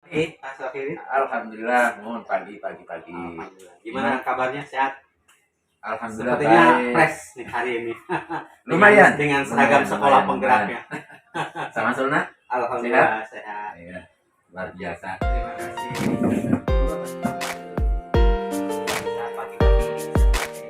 Pak Safiri. Alhamdulillah, mohon pagi. Alhamdulillah. Gimana kabarnya? Sehat? Alhamdulillah Sepertinya baik. fresh nih hari ini. Lumayan. Dengan seragam sekolah lumayan. penggeraknya. Sama Sulna? Alhamdulillah sehat. Iya, luar biasa. Terima kasih. Bisa pagi-pagi ini bisa sampai.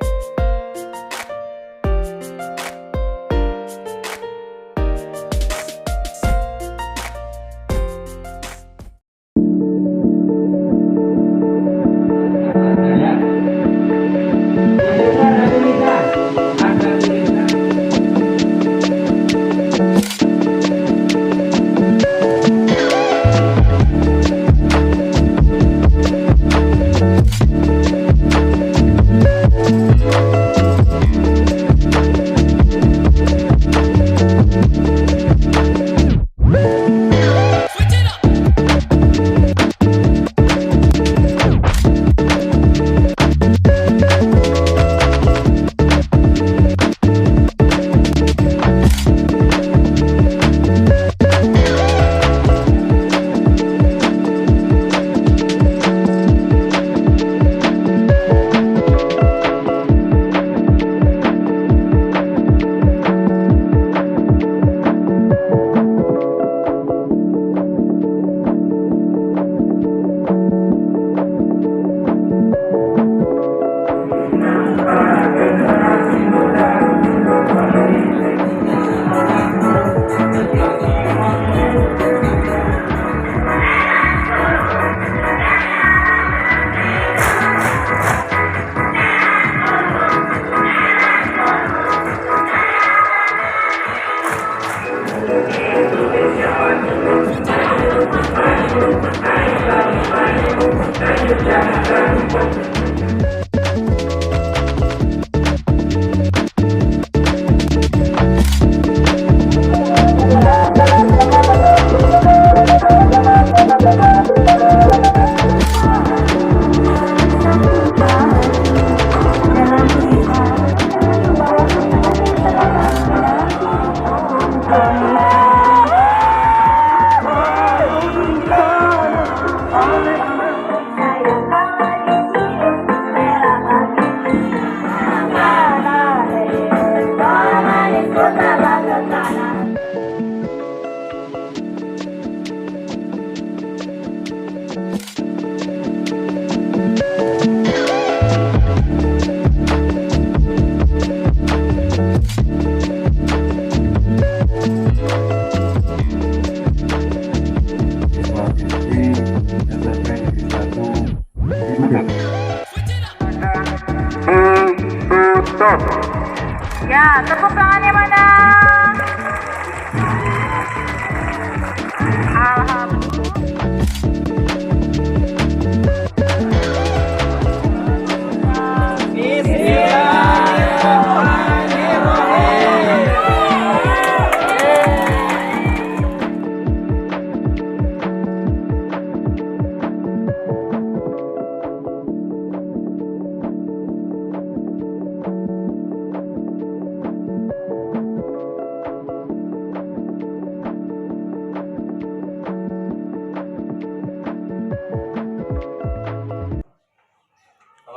Ya, tepuk tangannya mana? Alhamdulillah.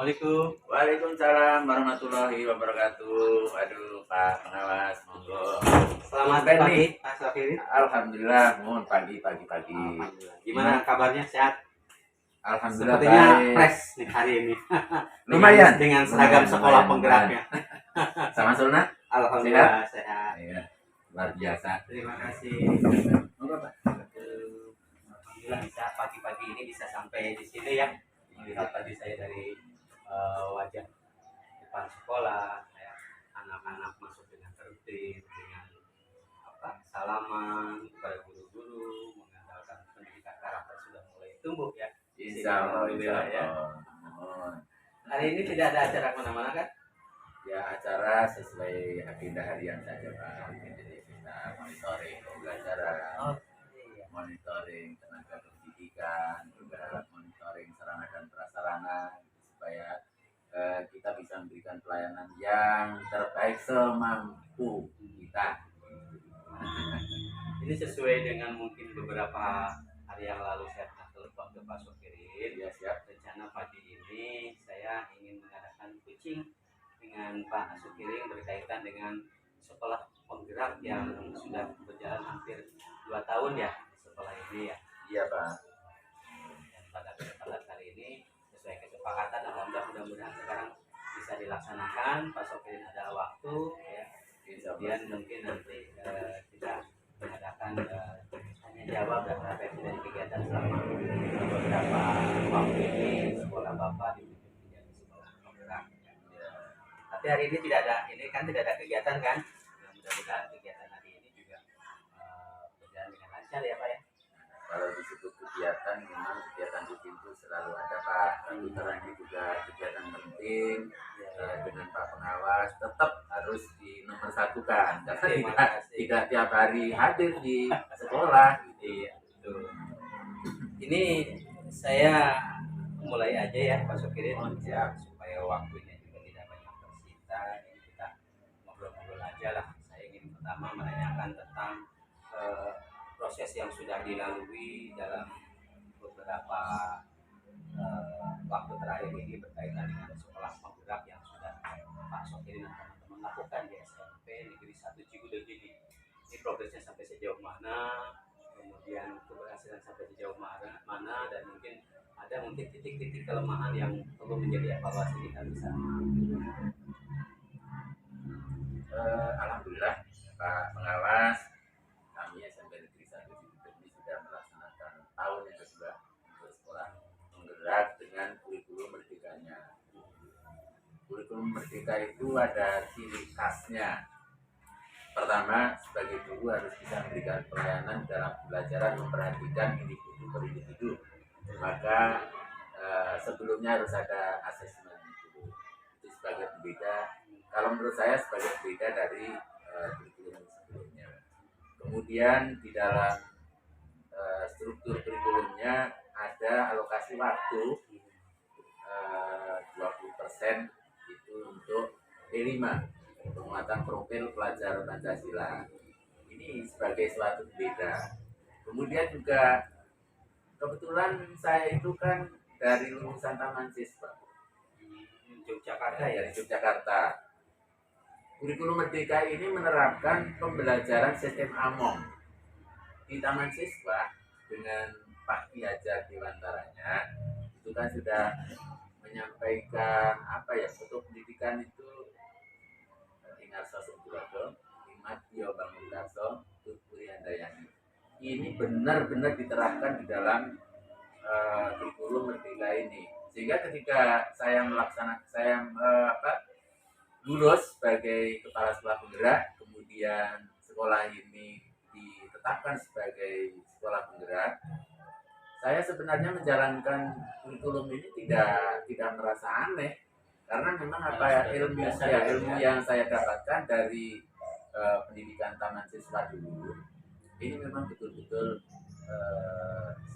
Assalamualaikum. Waalaikumsalam warahmatullahi wabarakatuh. Aduh, Pak Pengawas, monggo. Selamat Ben pagi nih. Pak Safiri. Alhamdulillah, mohon pagi. Alhamdulillah. Gimana kabarnya? Sehat? Alhamdulillah Sepertinya baik. fresh nih hari ini. Lumayan. Dengan seragam sekolah penggeraknya. Sama Sulna? Alhamdulillah sehat. Iya, luar biasa. Terima kasih. Monggo, Pak. Alhamdulillah bisa pagi-pagi ini bisa sampai di sini ya. Melihat tadi saya dari wajah depan sekolah, ya, anak-anak masuk dengan tertib, dengan salaman kepada guru-guru, mengandalkan pendidikan karakter sudah mulai tumbuh ya. Insya Allah ya. Mohon. Hari ini tidak ada acara kemana-mana kan? Ya, acara sesuai agenda harian saja, Pak. Jadi kita monitoring pembelajaran, monitoring tenaga pendidikan, juga monitoring sarana dan prasarana supaya kita bisa memberikan pelayanan yang terbaik semampu kita. Ini sesuai dengan mungkin beberapa hari yang lalu saya pernah telepon Kiring berkaitan dengan sekolah penggerak yang sudah berjalan hampir 2 tahun ya di sekolah ini ya. Iya Pak. Dan pada kesempatan kali ini sesuai kesepakatan, alhamdulillah mudah-mudahan sekarang bisa dilaksanakan. Pak Sofirin ada waktu ya. Kemudian mungkin nanti kita mengadakan tanya jawab dan refleksi dari kegiatan selama beberapa waktu ini sekolah Bapak dipimpin menjadi sekolah penggerak. Tapi hari ini tidak ada kegiatan kan? Mudah-mudahan kegiatan hari ini juga berjalan dengan lancar ya Pak ya. Kalau disebut kegiatan, memang kegiatan di pintu selalu ada Pak. Tapi karena ini juga kegiatan penting, dengan Pak Pengawas tetap harus di nomor satukan karena tidak tiap hari hadir di sekolah. Iya, betul. Ini saya mulai aja ya Pak Sofirin supaya waktunya juga tidak banyak tersita. Ini kita ngobrol-ngobrol aja lah. Saya ingin pertama menanyakan tentang proses yang sudah dilalui dalam beberapa waktu terakhir ini berkaitan dengan sekolah penggerak yang sudah Pak Sofirin dan teman-teman lakukan di SMP Negeri 1 Cigudeg ini. Ini progresnya sampai sejauh mana, kemudian keberhasilan sampai sejauh mana, dan mungkin ada titik-titik kelemahan yang perlu menjadi evaluasi kita bisa. Alhamdulillah Pak Pengawas, kami SMP Negeri 1 Cigudeg ini sudah melaksanakan tahun yang kedua untuk sekolah penggerak dengan kurikulum merdekanya. Kurikulum merdeka itu ada ciri khasnya. Pertama, sebagai guru harus bisa memberikan pelayanan dalam pembelajaran, memperhatikan individu per individu. Maka sebelumnya harus ada asesmen itu sebagai pembeda. Kalau menurut saya sebagai pembeda dari kurikulum sebelumnya. Kemudian di dalam struktur kurikulumnya ada alokasi waktu 20% itu untuk P5, penguatan profil pelajar Pancasila. Ini sebagai suatu pembeda. Kemudian juga kebetulan saya itu kan dari lulusan Taman Siswa Yogyakarta ya. dari Yogyakarta. Kurikulum Merdeka ini menerapkan pembelajaran sistem AMOM di Taman Siswa dengan Pak Ki Hajar Dewantaranya. Itu kan sudah menyampaikan bentuk pendidikan itu Inarso Sumbrodo, Imat Tio Bangunarso, Tuturi Handayani. Ini benar-benar diterapkan di dalam kurikulum Merdeka ini. Sehingga ketika saya lulus sebagai kepala sekolah penggerak, kemudian sekolah ini ditetapkan sebagai sekolah penggerak, saya sebenarnya menjalankan kurikulum ini tidak merasa aneh, karena memang ilmu yang saya dapatkan dari pendidikan Taman Siswa dulu ini memang betul-betul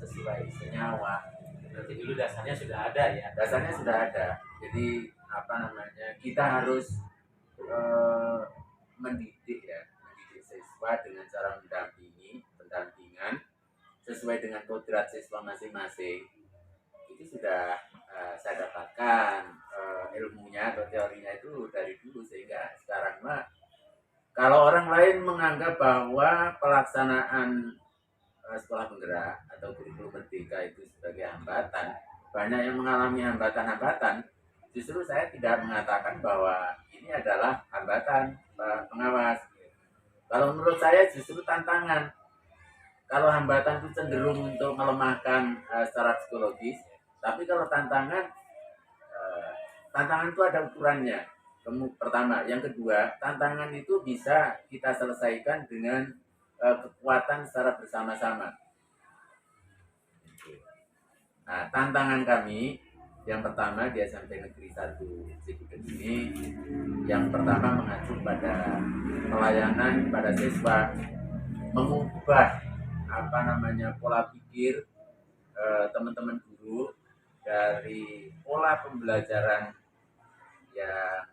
sesuai senyawa. Berarti dulu dasarnya sudah ada ya. Dasarnya sudah ada. Jadi kita harus mendidik siswa dengan cara pendampingan sesuai dengan kodrat siswa masing-masing. Itu sudah saya dapatkan ilmunya atau teorinya itu dari dulu, sehingga sekarang kalau orang lain menganggap bahwa pelaksanaan sekolah penggerak atau kurikulum merdeka itu sebagai hambatan, banyak yang mengalami hambatan-hambatan. Justru saya tidak mengatakan bahwa ini adalah hambatan, Pak Pengawas. Kalau menurut saya justru tantangan. Kalau hambatan itu cenderung untuk melemahkan secara psikologis, tapi kalau tantangan itu ada ukurannya. Pertama, yang kedua, tantangan itu bisa kita selesaikan dengan kekuatan secara bersama-sama. Nah, tantangan kami yang pertama di SMP Negeri 1 Cigudeg ini, yang pertama mengacu pada pelayanan pada siswa, mengubah pola pikir teman-teman guru dari pola pembelajaran yang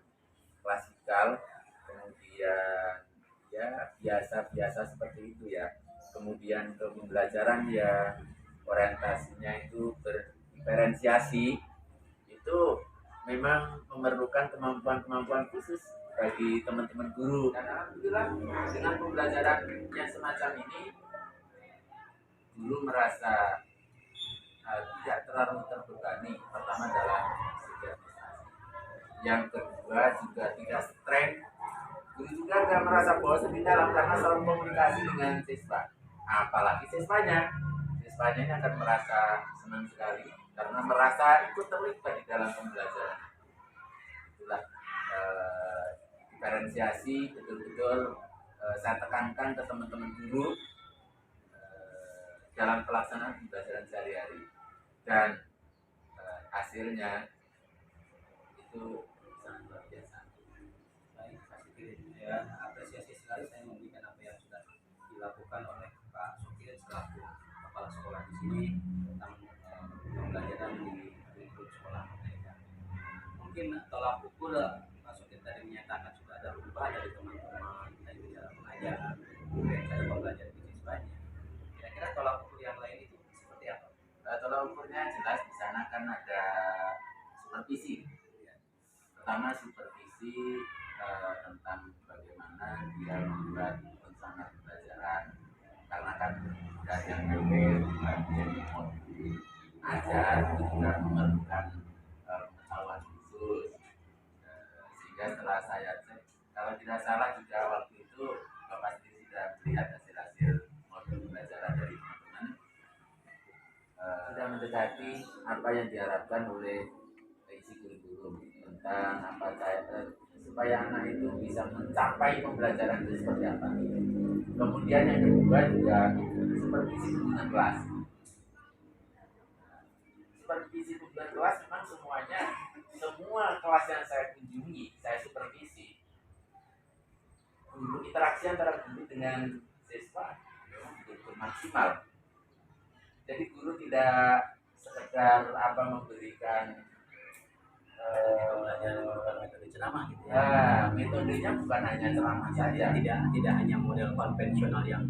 klasikal, kemudian biasa seperti itu ya, kemudian ke pembelajaran yang orientasinya itu berdiferensiasi, itu memang memerlukan kemampuan-kemampuan khusus bagi teman-teman guru. Dan alhamdulillah dengan pembelajaran yang semacam ini, guru merasa tidak terlalu terbebani. Pertama dalam segi administrasi, yang kedua juga tidak stres. Guru juga tidak merasa bosan di dalam karena selalu komunikasi dengan siswa. Apalagi siswanya ini akan merasa senang sekali karena merasa ikut terlibat di dalam pembelajaran. Itulah diferensiasi betul-betul saya tekankan ke teman-teman guru dalam pelaksanaan pembelajaran sehari-hari, dan hasilnya itu sangat luar biasa. Baik, Pak Sukir, ya apresiasi sekali saya memberikan apa yang sudah dilakukan oleh Pak Sukir selaku kepala sekolah di sini tentang pembelajaran di grup sekolah mereka. Mungkin tolak ukur Pak Sukir tadi menyatakan sudah ada perubahan dari teman-teman dari cara mengajar, kemudian cara pembelajaran di siswanya. Kira-kira tolak ukur yang lain itu seperti apa? Tolak ukurnya jelas di sana kan ada supervisi. Pertama supervisi tentang bagaimana dia membuat rencana pembelajaran, karena kan dari yang berbeda bagian ajar itu juga memerlukan pengetahuan khusus. Sehingga setelah saya cek, kalau tidak salah juga waktu itu Bapak sendiri sudah melihat hasil-hasil modul pembelajaran dari teman-teman, sudah mendekati apa yang diharapkan oleh isi kurikulum tentang apa supaya anak itu bisa mencapai pembelajaran itu seperti apa. Kemudian yang kedua juga supervisi hubungan kelas. Supervisi hubungan kelas memang semua kelas yang saya kunjungi, saya supervisi, guru interaksi antara guru dengan siswa memang betul-betul maksimal. Jadi guru tidak sekedar memberikan metode ceramah gitu ya. Metodenya bukan hanya ceramah saja, Tidak hanya model konvensional yang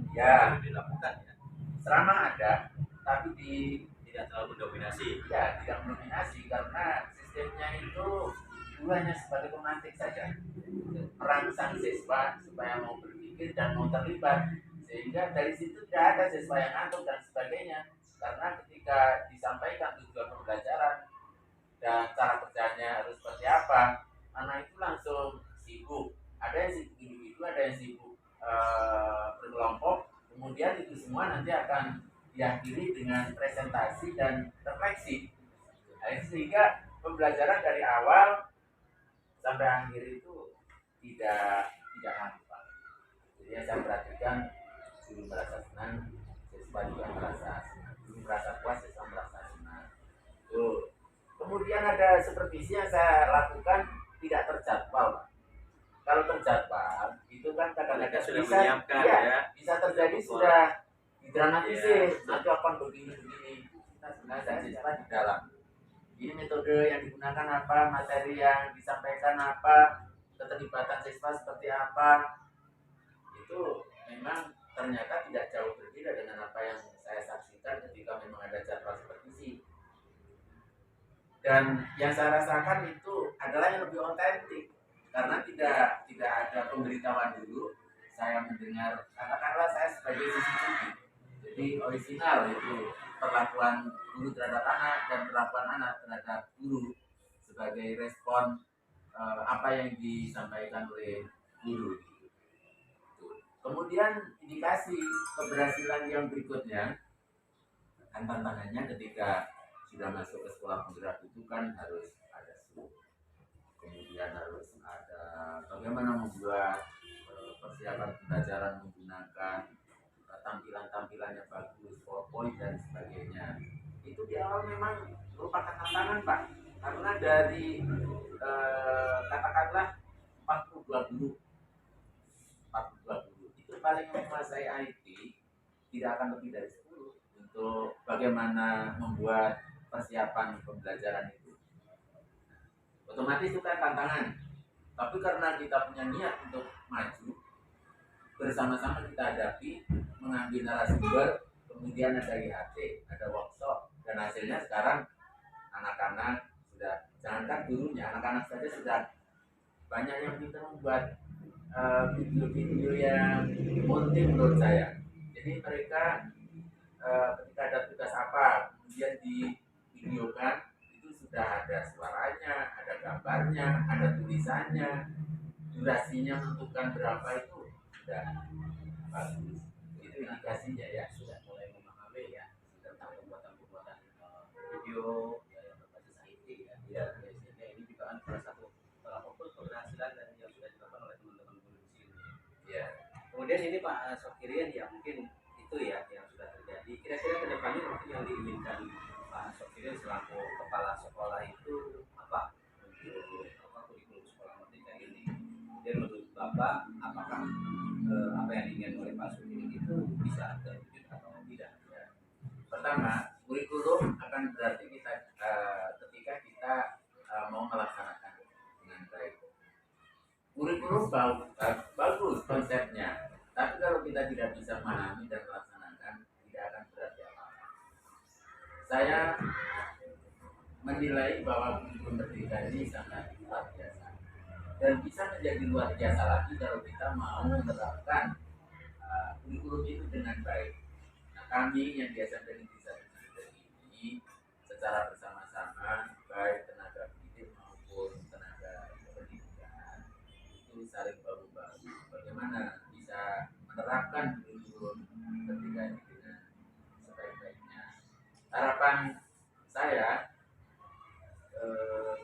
dilakukan ya. Ceramah ada, tapi Tidak terlalu mendominasi. tidak mendominasi karena sistemnya itu hanya sebagai pemantik saja, merangsang siswa supaya mau berpikir dan mau terlibat, sehingga dari situ tidak ada siswa yang ngantuk dan sebagainya. Karena ketika disampaikan tujuan pembelajaran dan cara kerjanya harus seperti apa, anak itu langsung sibuk. Ada yang sibuk individu, ada yang sibuk berkelompok. Kemudian itu semua nanti akan diakhiri dengan presentasi dan refleksi. Nah, sehingga pembelajaran dari awal sampai akhir itu tidak hampa. Jadi yang saya perhatikan, guru merasa senang, siswa juga merasa senang. Guru merasa puas, siswa merasa senang. Tuh. Kemudian ada supervisi yang saya lakukan tidak terjadwal. Kalau terjadwal itu kan kadang-kadang sudah menyiapkan bisa terjadi sudah didramatisir, nanti akan begini. Nah, saya siswa di dalam. Ini metode yang digunakan apa, materi yang disampaikan apa, keterlibatan siswa seperti apa. Itu memang ternyata tidak jauh berbeda dengan apa yang saya saksikan ketika memang ada jadwal supervisi. Dan yang saya rasakan itu adalah yang lebih otentik, karena tidak ada pemberitahuan dulu. Saya mendengar, katakanlah saya sebagai CCTV, jadi original itu perlakuan guru terhadap anak dan perlakuan anak terhadap guru sebagai respon apa yang disampaikan oleh guru. Kemudian indikasi keberhasilan yang berikutnya, tantangannya ketika sudah masuk ke sekolah penggerak itu kan harus ada SUP, kemudian harus ada bagaimana membuat persiapan pembelajaran menggunakan tampilan-tampilan yang bagus, PowerPoint dan sebagainya. Itu di awal memang merupakan tantangan, Pak, karena dari katakanlah 42 guru itu paling menguasai IT tidak akan lebih dari 10 untuk bagaimana membuat persiapan pembelajaran itu. Otomatis itu kan tantangan, tapi karena kita punya niat untuk maju, bersama-sama kita hadapi, mengambil narasumber, kemudian ada IHT, ada workshop, dan hasilnya sekarang anak-anak sudah Jangankan gurunya, anak-anak saja sudah banyak yang kita membuat video-video yang multi menurut saya. Jadi mereka ketika ada tugas apa kemudian divideokan, itu sudah ada suaranya, ada gambarnya, ada tulisannya, durasinya menentukan berapa, itu sudah bagus. Itu indikasinya ya sudah mulai memahami ya tentang pembuatan-pembuatan video ya, yang berbasis IT ya. ya. Sehingga ini juga kan salah satu fokus keberhasilan dan yang sudah dilakukan oleh teman-teman guru di sini. Ya. Kemudian ini Pak Sokirian ya, mungkin itu ya yang sudah terjadi. Kira-kira kedepannya mungkin yang diinginkan Pak Sokirian selaku kepala sekolah itu apa untuk apa kurikulum sekolah merdeka ini? Kemudian menurut Bapak apakah apa yang diinginkan oleh Pak Sokirian itu bisa terwujud atau tidak? Ya. Pertama, kurikulum akan berarti kita ketika kita mau melaksanakan dengan baik. Kurikulum bagus konsepnya, tapi kalau kita tidak bisa memahami dan melaksanakan, tidak akan berarti apa-apa. Saya menilai bahwa kurikulum merdeka ini sangat luar biasa dan bisa menjadi luar biasa lagi kalau kita mau menerapkan kurikulum itu dengan baik. Nah, kami yang biasa dari desa ini secara bersama-sama, baik tenaga pendidik maupun tenaga pendidikan, itu saling bahu-bahu bagaimana bisa menerapkan kurikulum ketika ini dengan sebaik-baiknya. Harapan saya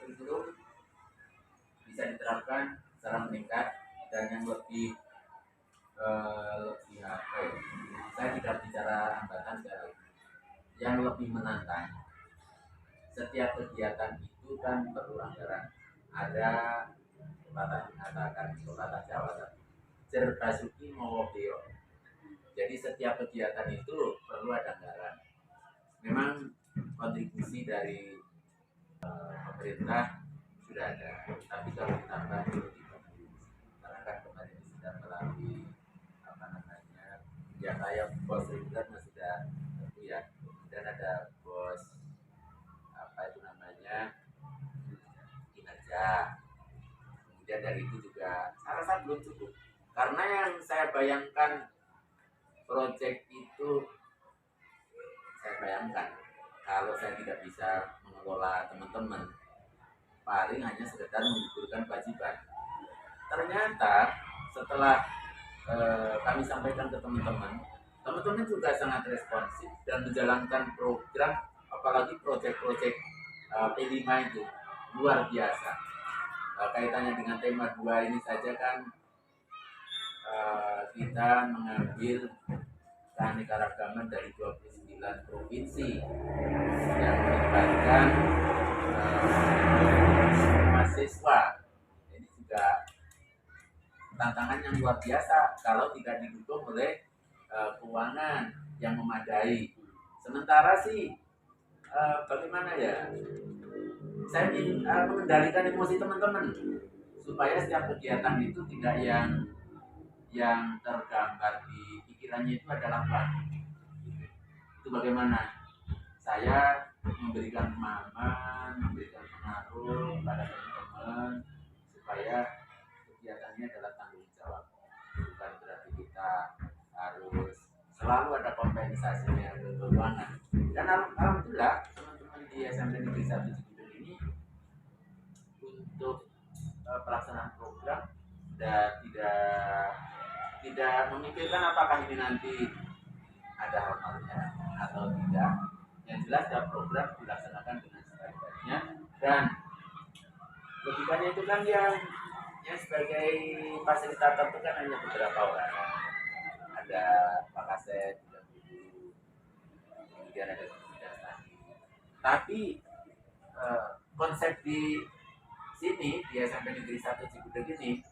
kurikulum bisa diterapkan secara meningkat dan yang lebih apa ya, saya tidak bicara hambatan sekarang, yang lebih menantang. Setiap kegiatan itu kan perlu anggaran. Ada pepatah mengatakan, pepatah Jawa tadi, Jer Basuki Mowo Beo. Jadi setiap kegiatan itu perlu ada anggaran. Memang kontribusi dari pemerintah sudah ada, tapi kalau ditambah itu lebih bagus. Karena kan kemarin sudah melalui apa namanya, yang kayak bos reguler sudah tentu ya, dan ada bos apa itu namanya kinerja. Kemudian dari itu juga saya rasa belum cukup, karena yang saya bayangkan proyek itu, saya bayangkan kalau saya tidak bisa mengelola teman-teman, paling hanya sekedar mengukurkan kewajiban. Ternyata setelah kami sampaikan ke teman-teman, teman-teman juga sangat responsif dan menjalankan program, apalagi proyek-proyek P5 itu luar biasa. Kaitannya dengan tema 2 ini saja kan, kita mengambil keanekaragaman dari 29 provinsi yang melibatkan mahasiswa. Ini juga tantangan yang luar biasa kalau tidak didukung oleh keuangan yang memadai. Sementara sih bagaimana ya, saya ingin mengendalikan emosi teman-teman supaya setiap kegiatan itu tidak yang tergambar di pikirannya itu adalah uang. Itu bagaimana saya memberikan pemahaman, memberikan pengaruh pada teman-teman supaya kegiatannya adalah tanggung jawab. Bukan berarti kita harus selalu ada kompensasinya ke keuangan. Dan alhamdulillah teman-teman di SMP Negeri 1 Cibubur ini untuk pelaksanaan program sudah tidak memikirkan apakah ini nanti ada honornya atau tidak. Yang jelas ada program dilaksanakan dengan sebaik-baiknya, dan logikanya itu kan yang sebagai fasilitator itu kan hanya beberapa orang. Ada Pak Kasep, kemudian ada tadi. Tapi konsep di sini di SMP Negeri 1 Cibubur ini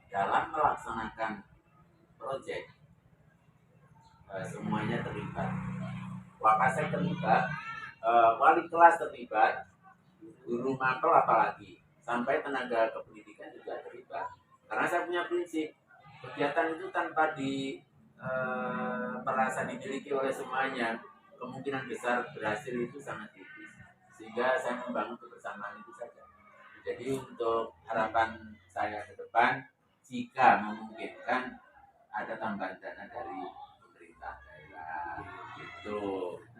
dalam melaksanakan proyek semuanya terlibat. Wakasek terlibat, wali kelas terlibat, guru mapel apalagi, sampai tenaga kependidikan juga terlibat. Karena saya punya prinsip, kegiatan itu tanpa merasa dimiliki oleh semuanya, kemungkinan besar berhasil itu sangat tipis. sehingga saya membangun kebersamaan itu saja. Jadi untuk harapan saya ke depan, jika memungkinkan ada tambahan dana dari pemerintah daerah, itu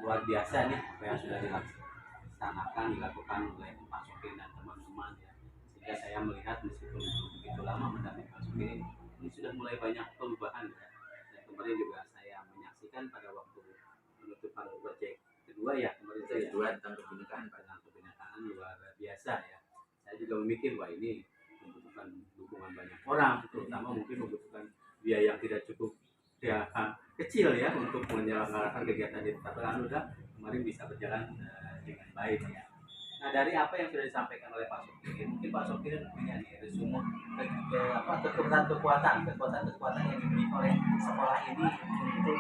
Luar biasa nih apa yang sudah dilakukan oleh Pak Sopir dan teman-teman ya. Sehingga saya melihat meskipun begitu lama mendampingi Pak Sopir ini sudah mulai banyak perubahan ya. Dan kemarin juga saya menyaksikan pada waktu penutupan proyek kedua ya kemarin saya kedua tentang kebinekaan luar biasa ya. Saya juga memikir wah ini membutuhkan dukungan banyak orang, terutama mungkin membutuhkan biaya yang tidak cukup ya kecil ya untuk menyelenggarakan kegiatan di Tata Anugerah kemarin bisa berjalan dengan baik ya. Nah dari apa yang sudah disampaikan oleh Pak Sopir, mungkin Pak Sopir punya nih resume kekuatan yang dimiliki oleh sekolah ini untuk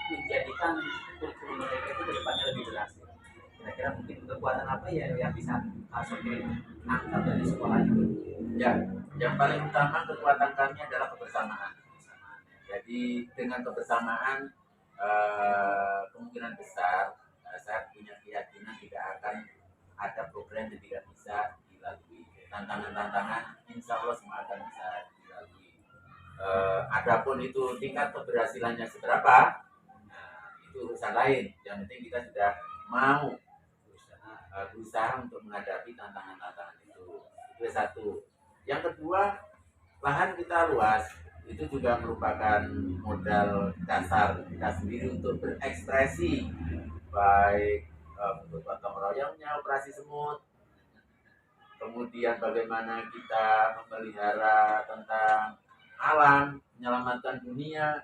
menjadikan kurikulum mereka itu kedepannya lebih berhasil. Kira-kira mungkin kekuatan apa ya yang bisa Pak Sopir angkat dari sekolah itu? Ya, yang paling utama kekuatan kami adalah kebersamaan. Jadi dengan kebersamaan kemungkinan besar saya punya keyakinan tidak akan ada program yang tidak bisa dilalui. Tantangan-tantangan insya Allah semua akan bisa dilalui. Adapun itu tingkat keberhasilannya seberapa, itu urusan lain. Yang penting kita sudah mau berusaha untuk menghadapi tantangan-tantangan itu. Itu satu. Yang kedua, lahan kita luas, itu juga merupakan modal dasar kita sendiri untuk berekspresi, baik bentuk gotong royongnya, operasi semut, kemudian bagaimana kita memelihara tentang alam, menyelamatkan dunia,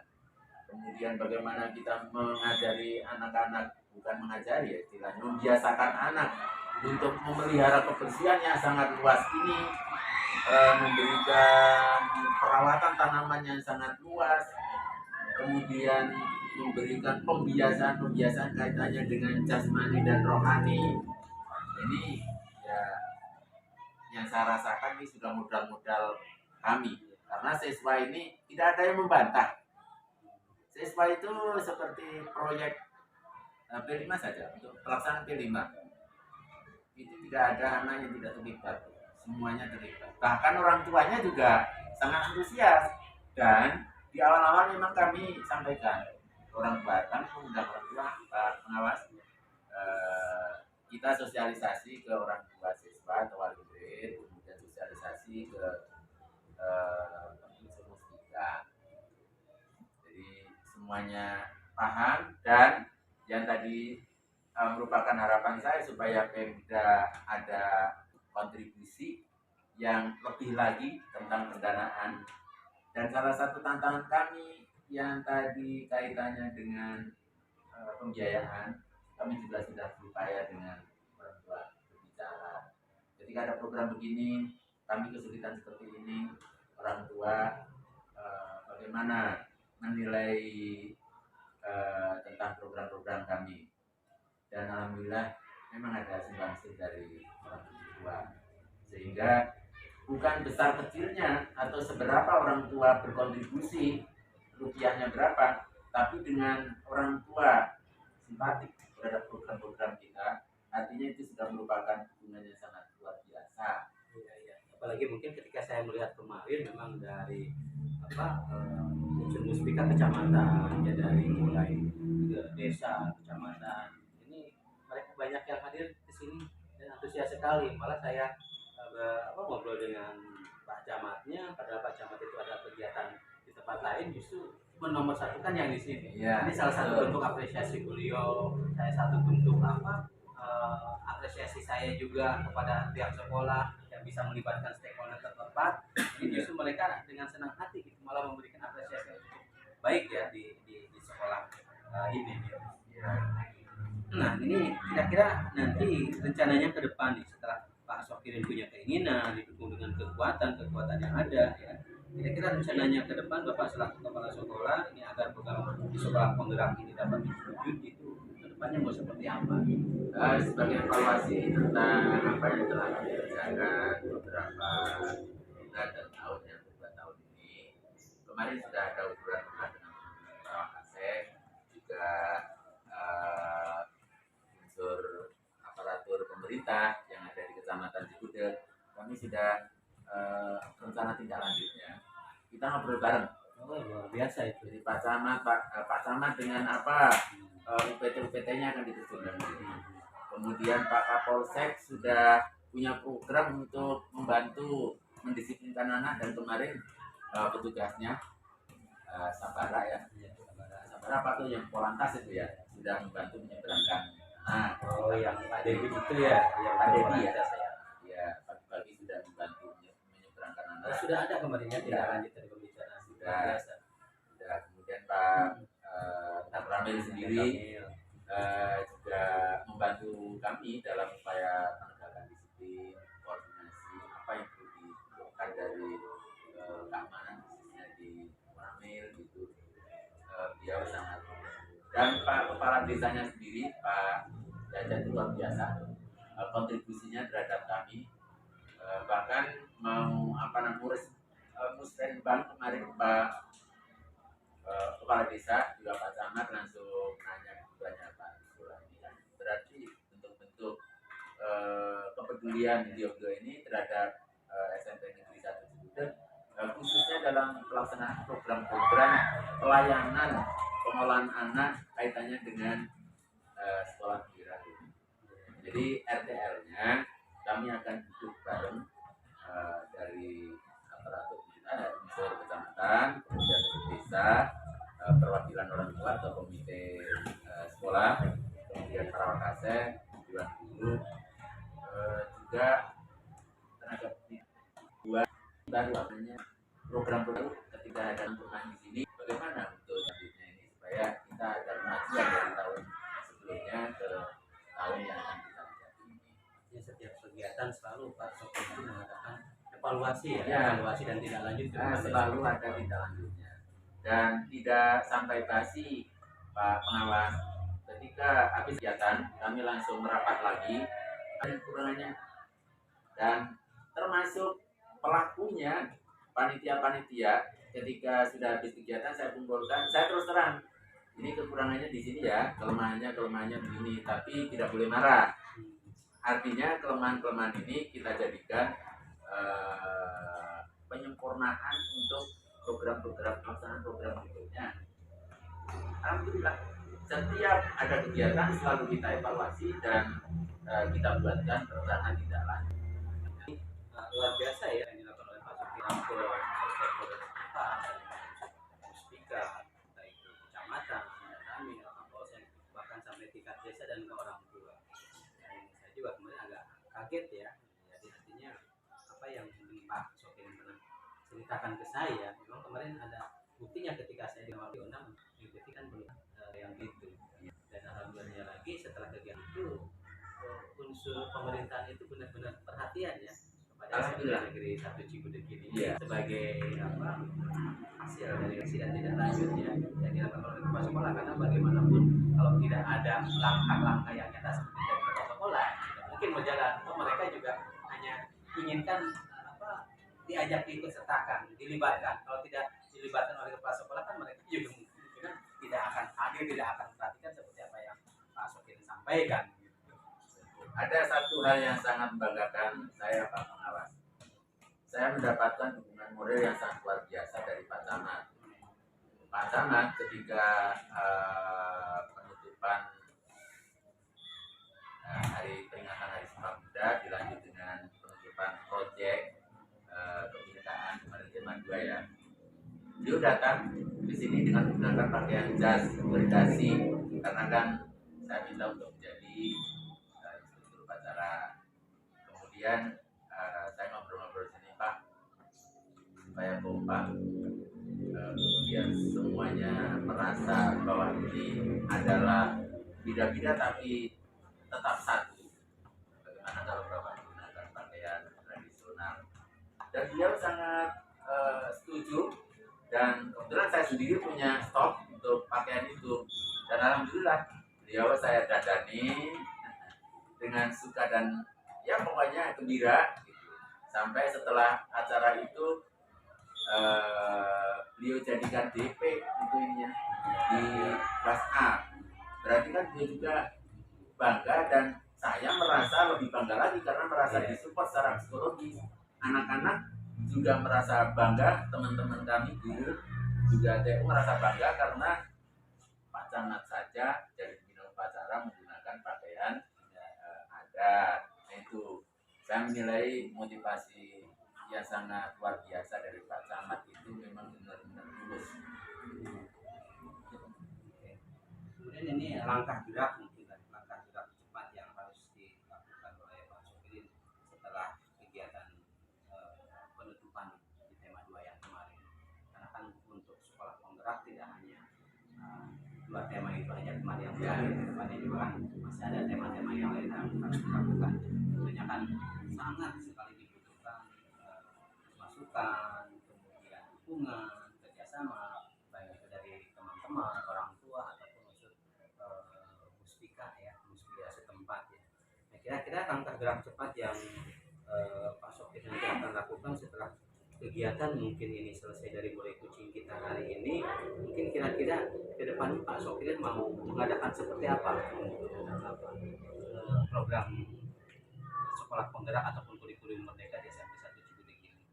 kemudian bagaimana kita mengajari anak-anak, bukan mengajari ya istilahnya, membiasakan anak untuk memelihara kebersihan yang sangat luas ini, memberikan perawatan tanaman yang sangat luas, kemudian memberikan pembiasaan kaitannya dengan jasmani dan rohani. Ini ya yang saya rasakan ini sudah modal-modal kami, karena siswa ini tidak ada yang membantah. Siswa itu seperti proyek P5 saja, untuk pelaksanaan P5 itu tidak ada anak yang tidak terlibat, semuanya terlibat. Bahkan orang tuanya juga sangat antusias. Dan di awal-awal memang kami sampaikan orang tua, kami mengundang orang tua pengawas, kita sosialisasi ke orang tua siswa atau wali murid, kemudian sosialisasi ke mustika. Jadi semuanya paham, dan yang tadi merupakan harapan saya supaya Pemda ada kontribusi yang lebih lagi tentang pendanaan. Dan salah satu tantangan kami yang tadi kaitannya dengan pembiayaan, kami juga sudah berupaya dengan orang tua berbicara. Ketika ada program begini, kami kesulitan seperti ini, orang tua bagaimana menilai tentang program-program kami. Dan alhamdulillah memang ada sumbangsih dari orang tua, sehingga bukan besar kecilnya atau seberapa orang tua berkontribusi rupiahnya berapa, tapi dengan orang tua simpatik terhadap program-program kita, artinya itu sudah merupakan hubungannya sangat luar biasa. Ya. Apalagi mungkin ketika saya melihat kemarin memang dari unsur muspika kecamatan ya, dari mulai ke desa kecamatan ini mereka banyak yang hadir di sini dan antusias sekali. Malah saya ngobrol dengan Pak Camatnya, padahal Pak Camat itu ada kegiatan di tempat lain, justru menomorsatukan yang di sini. Ya, ini salah satu bentuk apresiasi beliau, saya satu bentuk apresiasi saya juga kepada pihak sekolah yang bisa melibatkan stakeholder tertempat. Ini justru mereka dengan senang hati gitu, malah memberikan apresiasi yang cukup baik ya di sekolah ini. Nah ini kira-kira nanti rencananya ke depan nih, setelah Pak Sokirin punya keinginan didukung dengan kekuatan yang ada ya, kira-kira rencananya ke depan Bapak selaku kepala sekolah ini agar program di sekolah penggerak ini dapat diwujud, itu ke depannya mau seperti apa? Sebagai evaluasi tentang apa yang telah kami kerjakan beberapa bulan dan tahun yang kedua tahun ini, kemarin sudah ada ukuran dengan Pak Asep, juga pemerintah yang ada di Kecamatan Cibudel, kami sudah rencana tindak lanjutnya. Kita ngobrol bareng. Oh, luar biasa itu. Jadi Pak Camat dengan apa UPT-UPT-nya akan diterjunkan. Kemudian Pak Kapolsek sudah punya program untuk membantu mendisiplinkan anak, dan kemarin petugasnya Sabara ya, Sabara apa tuh yang Polantas itu ya, sudah membantu menyeberangkan anak. Oh, yang Pak Devi itu ya, yang Pak Devi ya, Polantas ya. ya pagi-pagi sudah membantu menyeberangkan anak. Oh, sudah ada kemarin ya tindak lanjut dari pembicaraan. Sudah. Luar biasa. Sudah. Kemudian Pak Ramil sendiri juga membantu kami dalam upaya penegakan disiplin, koordinasi apa yang perlu dilakukan dari keamanan khususnya di Ramil gitu. Beliau sangat, dan Pak Kepala Desanya sendiri Pak Jajan itu luar biasa kontribusinya terhadap kami. Bahkan mau musrenbang kemarin Pak Kepala Desa juga Pak Camat langsung nanya kepadanya Pak Sulam ini kan berarti bentuk-bentuk kepedulian beliau ini terhadap SMP Negeri 1 Cibudel, khususnya dalam pelaksanaan program-program pelayanan pengolahan anak kaitannya dengan sekolah pinggiran ini. Jadi RTL-nya kami akan duduk bareng dari aparatur kita, dari unsur kecamatan, kemudian desa, perwakilan orang tua atau komite sekolah, kemudian perawat kasih, dewan guru, juga tenaga pendidik. Buat baru namanya program-program ketika ada rumah di sini, bagaimana untuk selanjutnya ini supaya kita ada kemajuan dari tahun sebelumnya ke tahun yang akan kita hadapi ini. Ya, setiap kegiatan selalu Pak Sopir itu mengatakan evaluasi Ya. evaluasi dan tidak lanjut. Selalu ada tindak lanjutnya dan tidak sampai basi Pak Pengawas. Ketika habis kegiatan kami langsung merapat lagi ada kekurangannya, dan termasuk pelakunya panitia-panitia ketika sudah habis kegiatan saya kumpulkan, saya terus terang ini kekurangannya di sini ya, kelemahannya begini, tapi tidak boleh marah. Artinya kelemahan-kelemahan ini kita jadikan penyempurnaan untuk program-program pelaksanaan program berikutnya. Alhamdulillah setiap ada kegiatan selalu kita evaluasi dan kita buatkan perencanaan tindak lanjut. Luar biasa ya yang dilakukan oleh Pak Sopir rangkul stakeholder setempat, Muspika, baik itu kecamatan, kami, Kapolsek, bahkan sampai tingkat desa dan ke orang tua. Dan saya juga kemarin agak kaget ya. Jadi artinya apa yang Pak Sopir pernah ceritakan ke saya, memang kemarin ada buktinya ketika saya di Onam, itu kan belum yang itu. Dan alhamdulillah lagi setelah kegiatan itu unsur pemerintahan itu benar-benar perhatian ya kepada SMP Negeri 1 Cibudel ini sebagai apa hasil dari dan tidak lanjutnya yang dilakukan oleh kepala sekolah, karena bagaimanapun kalau tidak ada langkah-langkah yang nyata seperti dari kepala sekolah tidak mungkin berjalan. Mereka juga hanya inginkan diajak diikut sertakan, dilibatkan. Kalau tidak dilibatkan oleh kepala sekolah kan mereka juga mungkin tidak akan hadir, tidak akan perhatikan seperti apa yang Pak Sopir sampaikan. Ada satu hal yang sangat membanggakan saya Pak Pengawas. Saya mendapatkan dukungan moral yang sangat luar biasa dari Pak Camat. Pak Camat ketika penutupan hari peringatan Hari Sumpah Pemuda dilanjut dengan penutupan proyek kebinekaan kemarin Jerman 2 ya. Beliau datang di sini dengan menggunakan pakaian jas berdasi karena kan saya minta untuk menjadi instruktur upacara. Kemudian saya ngobrol-ngobrol sini Pak supaya kompak, kemudian semuanya merasa bahwa ini adalah beda-beda tapi tetap satu. Bagaimana kalau Bapak menggunakan pakaian tradisional? Dan beliau sangat setuju, dan kebetulan saya sendiri punya stok untuk pakaian itu, dan alhamdulillah beliau saya dadani dengan suka dan ya pokoknya gembira gitu. Sampai setelah acara itu beliau jadikan DP untuk ininya di kelas A, berarti kan dia juga bangga dan saya merasa lebih bangga lagi karena merasa disupport secara psikologis. Anak-anak juga merasa bangga, teman-teman kami guru juga TU merasa bangga karena Pak Camat saja dari pembina upacara menggunakan pakaian adat. Nah, itu saya menilai motivasi yang sangat luar biasa dari Pak Camat itu memang benar-benar tulus. Kemudian ini langkah gerak mungkin langkah gerak cepat yang harus dilakukan oleh Pak Sofirin setelah kegiatan penutupan di tema 2 yang kemarin. Karena kan untuk sekolah penggerak tidak hanya dua tema itu aja kemarin yang terakhir, depannya juga kan masih ada tema-tema yang lain yang harus dilakukan. Tentunya kan sangat sekali dibutuhkan masukan, kemudian dukungan, kerjasama baik itu dari teman-teman, orang tua ataupun unsur muspika setempat ya. Nah, kira-kira langkah gerak cepat yang Pak Sopir nanti akan lakukan setelah kegiatan mungkin ini selesai dari mulai kucing kita hari ini, mungkin kira-kira ke depan Pak Sopir mau mengadakan seperti apa program sekolah penggerak ataupun kurikulum merdeka di SMP 1 Cibudek ini.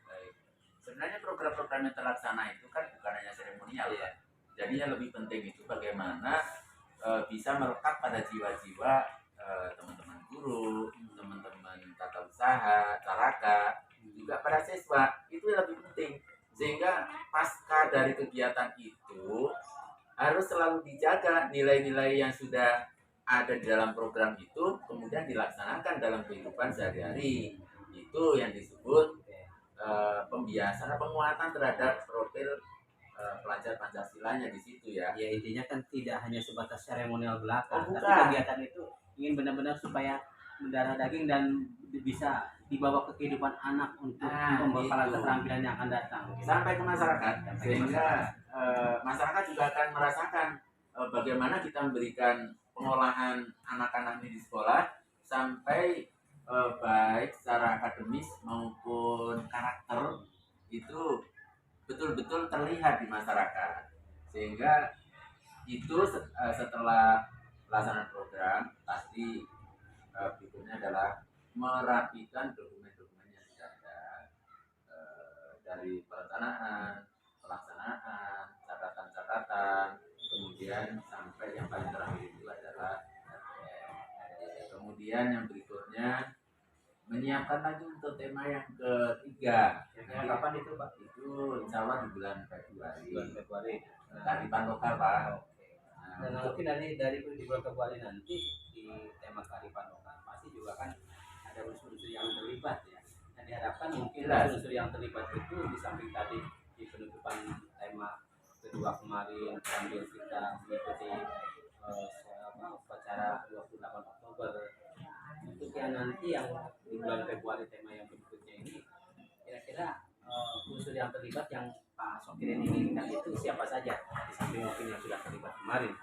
Baik. Sebenarnya program-program yang terlaksana itu kan bukan hanya seremonial ya. Jadi yang lebih penting itu bagaimana bisa melekat pada jiwa-jiwa teman-teman guru, teman-teman tata usaha, caraka, juga pada siswa. Itu yang lebih penting. Sehingga pasca dari kegiatan itu harus selalu dijaga nilai-nilai yang sudah ada di dalam program itu kemudian dilaksanakan dalam kehidupan sehari-hari. Itu yang disebut pembiasan, penguatan terhadap profil pelajar Pancasilanya di situ ya. Ya intinya kan tidak hanya sebatas seremonial belaka, bukan. tapi kegiatan itu ingin benar-benar supaya mendarah daging dan bisa dibawa ke kehidupan anak untuk pembekalan keterampilan yang akan datang. Sampai ke masyarakat, sehingga masyarakat juga akan merasakan bagaimana kita memberikan pengolahan anak-anak ini di sekolah sampai baik secara akademis maupun karakter itu betul-betul terlihat di masyarakat. Sehingga itu setelah pelaksanaan program pasti berikutnya adalah merapikan dokumen-dokumen yang sudah ada dari perencanaan, pelaksanaan, catatan-catatan, kemudian sampai yang paling terakhir itu adalah kemudian yang berikutnya menyiapkan lagi untuk tema yang ketiga. Kapan itu Pak? Itu insya Allah di bulan Februari. Kearifan lokal Pak. Dan mungkin dari di bulan Februari nanti di tema kearifan lokal pasti juga kan ada unsur-unsur yang terlibat ya. Dan diharapkan mungkin unsur yang terlibat itu di samping tadi di penutupan tema kedua kemarin sambil kita mengikuti upacara 28 Oktober. Untuk yang nanti yang di bulan Februari tema yang berikutnya ini kira-kira unsur yang terlibat yang Pak Sofirin inginkan itu siapa saja di samping mungkin yang sudah terlibat kemarin?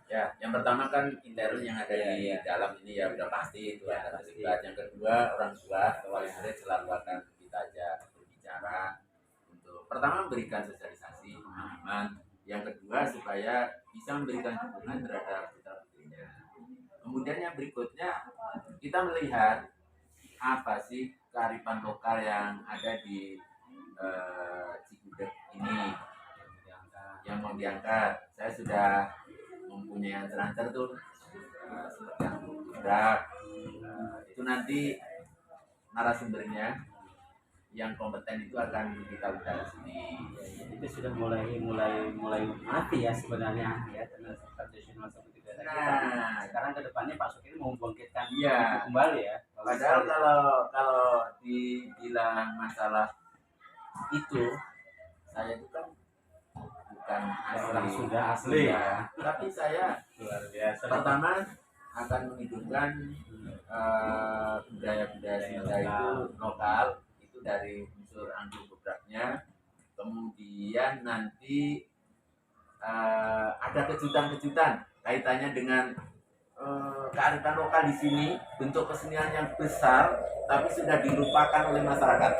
Ya, yang pertama kan intern yang ada di dalam ini ya udah pasti itu akan terlibat. Yang kedua orang tua, wali murid selalu akan kita ajak berbicara untuk pertama memberikan sosialisasi pemahaman, yang kedua supaya bisa memberikan dukungan terhadap putra-putrinya. Kemudian yang berikutnya kita melihat apa sih kearifan lokal yang ada di Cibudek ini yang mau diangkat. Saya sudah mempunyai ancer-ancer tuh seperti yang budak itu nanti narasumbernya yang kompeten itu akan kita undang di sini. Itu sudah mulai mati ya sebenarnya ya tradisional seperti itu. Nah, sekarang kedepannya Pak Sukiri mau membangkitkan kembali ya. Padahal kalau dibilang masalah itu, saya itu kan bukan orang sudah asli ya. Tapi saya luar biasa. Pertama akan menghidupkan budaya-budaya Sunda itu lokal, itu dari unsur angklung gebraknya. Kemudian nanti ada kejutan-kejutan kaitannya dengan kearifan lokal di sini, bentuk kesenian yang besar tapi sudah dilupakan oleh masyarakat.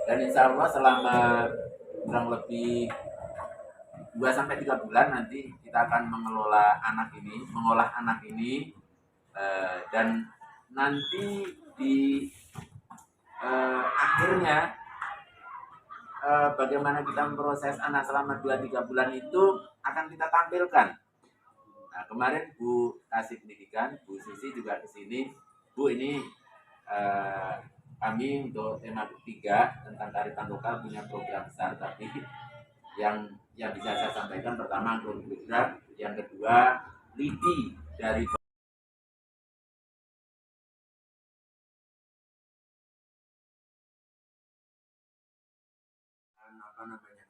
Dan insya Allah selama kurang lebih 2-3 bulan nanti kita akan mengolah anak ini dan nanti di akhirnya bagaimana kita memproses anak selama 2-3 bulan itu akan kita tampilkan. Nah, kemarin Bu Kasih Pendidikan, Bu Susi juga ke sini. Bu, ini kami untuk tema ketiga tentang kearifan lokal punya program besar, tapi yang bisa saya sampaikan pertama program, yang kedua LIDI dari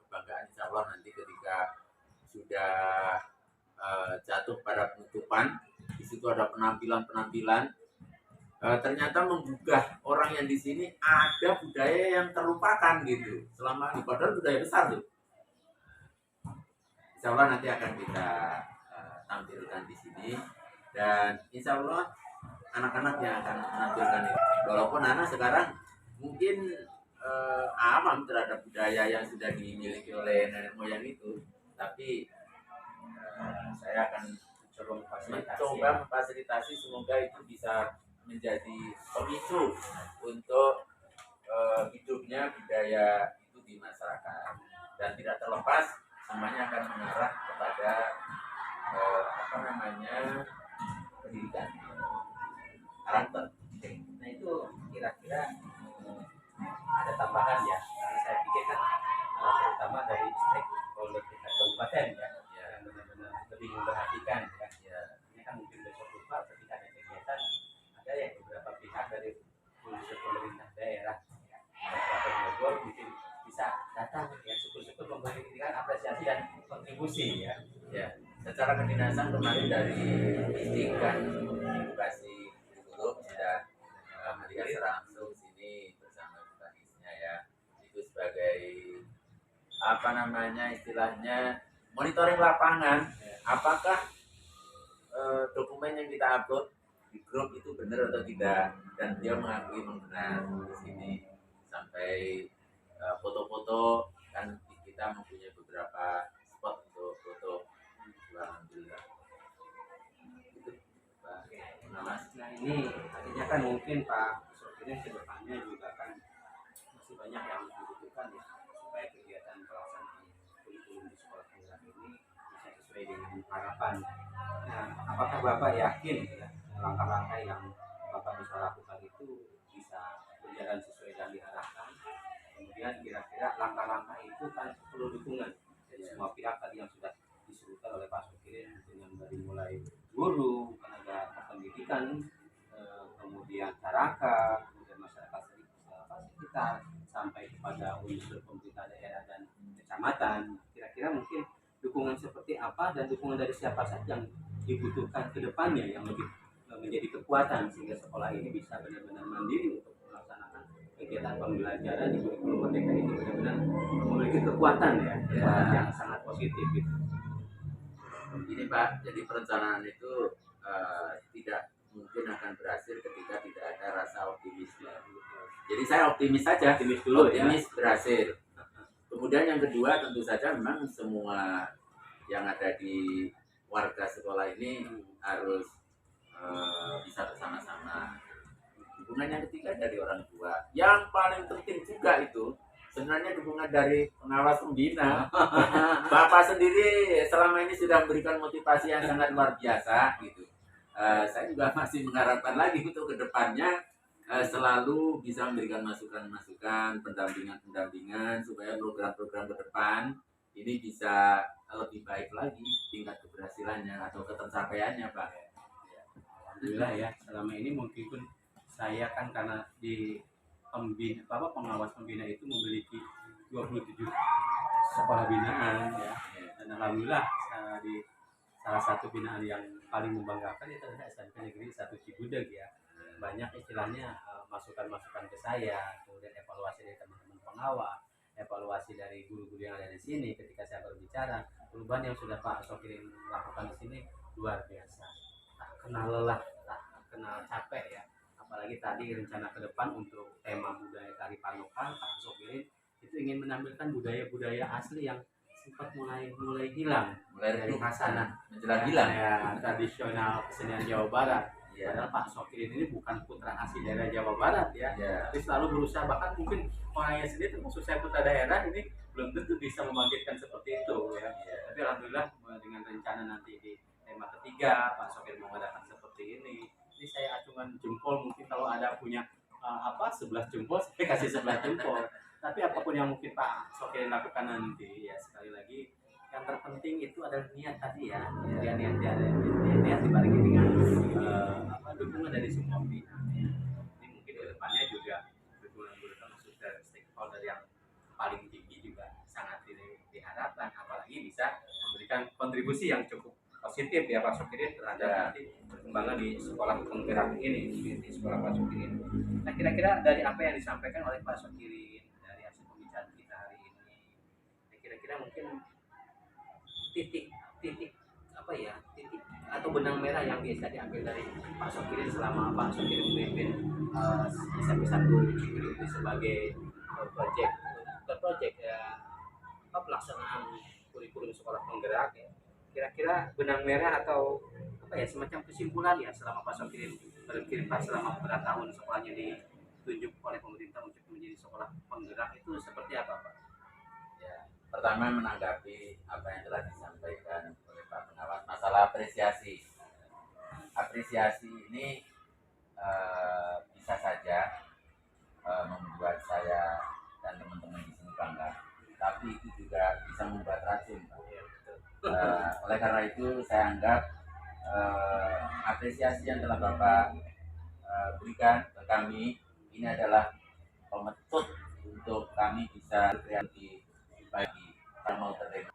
kebanggaan, insya Allah nanti ketika sudah jatuh pada penutupan, di situ ada penampilan-penampilan. Ternyata menggugah orang yang di sini, ada budaya yang terlupakan gitu selama ini, padahal budaya besar tuh. Insya Allah nanti akan kita tampilkan di sini, dan insya Allah anak-anak yang akan menampilkan itu. Walaupun anak sekarang mungkin awam terhadap budaya yang sudah dimiliki oleh nenek moyang itu, tapi saya akan mencoba memfasilitasi, semoga itu bisa menjadi pemicu untuk hidupnya budaya itu di masyarakat, dan tidak terlepas semuanya akan mengarah kepada pendidikan karakter. Nah itu kira-kira ada tambahan ya, karena saya pikir kan terutama dari stakeholder kita kabupaten ya, yang benar-benar lebih memperhatikan ya. Ini kan mungkin besok lupa ketika ada kegiatan, ada yang beberapa pihak dari unsur pemerintah daerah ya, Kabupaten Bogor mungkin bisa datang ya, syukur-syukur memberikan apresiasi dan kontribusi ya. Ya, secara kedinasan kemarin dari Istik dan edukasi guru sudah melihat secara langsung sini bersama Bukanisnya ya. Itu sebagai istilahnya monitoring lapangan, apakah dokumen yang kita upload di grup itu benar atau tidak, dan dia mengakui benar. Di sini sampai foto-foto, kan kita mempunyai beberapa spot untuk foto. Alhamdulillah. Itu Pak Pengawas. Nah ini artinya kan mungkin Pak Sopirnya kedepannya juga kan masih banyak yang dibutuhkan ya, supaya kegiatan pelaksanaan kurikulum di sekolah penggerak ini bisa sesuai dengan harapan. Nah, apakah Bapak yakin ya langkah-langkah yang Bapak bisa lakukan itu bisa berjalan sesuai yang diharapkan? Kemudian kira-kira langkah-langkah itu kan perlu dukungan dari semua pihak tadi yang sudah disebutkan oleh Pak Sokirin, dengan dari mulai guru, tenaga pendidikan, kemudian masyarakat, kemudian masyarakat sekitar, sampai kepada unsur pemerintah daerah dan kecamatan. Kira-kira mungkin dukungan seperti apa dan dukungan dari siapa saja yang dibutuhkan ke depannya yang lebih menjadi kekuatan sehingga sekolah ini bisa benar-benar mandiri untuk melaksanakan kegiatan pembelajaran di kurikulum merdeka ini benar-benar memiliki kekuatan ya, yang sangat positif gitu. Ini Pak, jadi perencanaan itu tidak mungkin akan berhasil ketika tidak ada rasa optimis. Jadi saya optimis saja, Optimis dulu optimis ya. Berhasil. Kemudian yang kedua tentu saja memang semua yang ada di warga sekolah ini harus bisa bersama-sama. Dukungan yang ketiga dari orang tua. Yang paling penting juga itu sebenarnya dukungan dari pengawas pembina. Bapak sendiri selama ini sudah memberikan motivasi yang sangat luar biasa gitu. Saya juga masih mengharapkan lagi untuk kedepannya selalu bisa memberikan masukan-masukan, pendampingan-pendampingan supaya program-program ke depan ini bisa lebih baik lagi tingkat keberhasilannya atau ketercapaiannya Pak. Alhamdulillah ya, selama ini mungkin pun saya kan karena di pengawas pembina itu memiliki 27 sekolah binaan ya, dan alhamdulillah di salah satu binaan yang paling membanggakan itu adalah SMK Negeri 1 Cigudeg ya. Banyak istilahnya masukan-masukan ke saya, kemudian evaluasi dari teman-teman pengawas, evaluasi dari guru-guru yang ada di sini ketika saya berbicara. Perubahan yang sudah Pak Sokirin lakukan di sini luar biasa. Tak kenal lelah, tak kenal capek ya. Apalagi tadi rencana ke depan untuk tema budaya kearifan lokal, Pak Sokirin itu ingin menampilkan budaya-budaya asli yang sempat mulai hilang, mulai dari khasana menjelang hilang ya, tradisional kesenian Jawa Barat. Ya. Padahal Pak Sokirin ini bukan putra asli daerah Jawa Barat ya, Ya. tapi selalu berusaha, bahkan mungkin orangnya sendiri termasuk saya putra daerah ini belum tentu bisa membangkitkan seperti itu ya. Tapi alhamdulillah dengan rencana nanti di tema ketiga Pak Sokirin mengadakan seperti ini saya acungan jempol, mungkin kalau ada punya 11 jempol saya kasih 11 jempol. Tapi apapun yang mungkin Pak Sokirin lakukan nanti ya, sekali lagi yang terpenting itu adalah niat tadi ya, niat dibarengi dengan dukungan dari semua pihak. Ini mungkin ke depannya juga dukungan termasuk dari stakeholder yang paling tinggi juga sangat diharapkan, apalagi bisa memberikan kontribusi yang cukup positif ya Pak Sokirin terhadap nanti perkembangan di sekolah penggerak ini, di sekolah Pak Sokirin. Nah, kira-kira dari apa yang disampaikan oleh Pak Sokirin dari hasil pembicaraan kita hari ini, kira-kira mungkin titik apa ya, titik atau benang merah yang bisa diambil dari Pak Sokirin selama Pak Sokirin memimpin SMP 1 Cikini ini sebagai project ya, pelaksanaan kurikulum sekolah penggerak ya. Kira-kira benang merah atau apa ya, semacam kesimpulan ya selama Pak Sokirin berkiprah selama beberapa tahun sekolahnya ditunjuk oleh pemerintah untuk menjadi sekolah penggerak itu seperti apa Pak? Pertama, menanggapi apa yang telah disampaikan oleh Pak Pengawas masalah apresiasi. Apresiasi ini bisa saja membuat saya dan teman-teman di sini bangga, tapi itu juga bisa membuat racun, Pak. Oleh karena itu saya anggap apresiasi yang telah Bapak berikan ke kami ini adalah pemetut untuk kami bisa berkreasi bagi mau terima.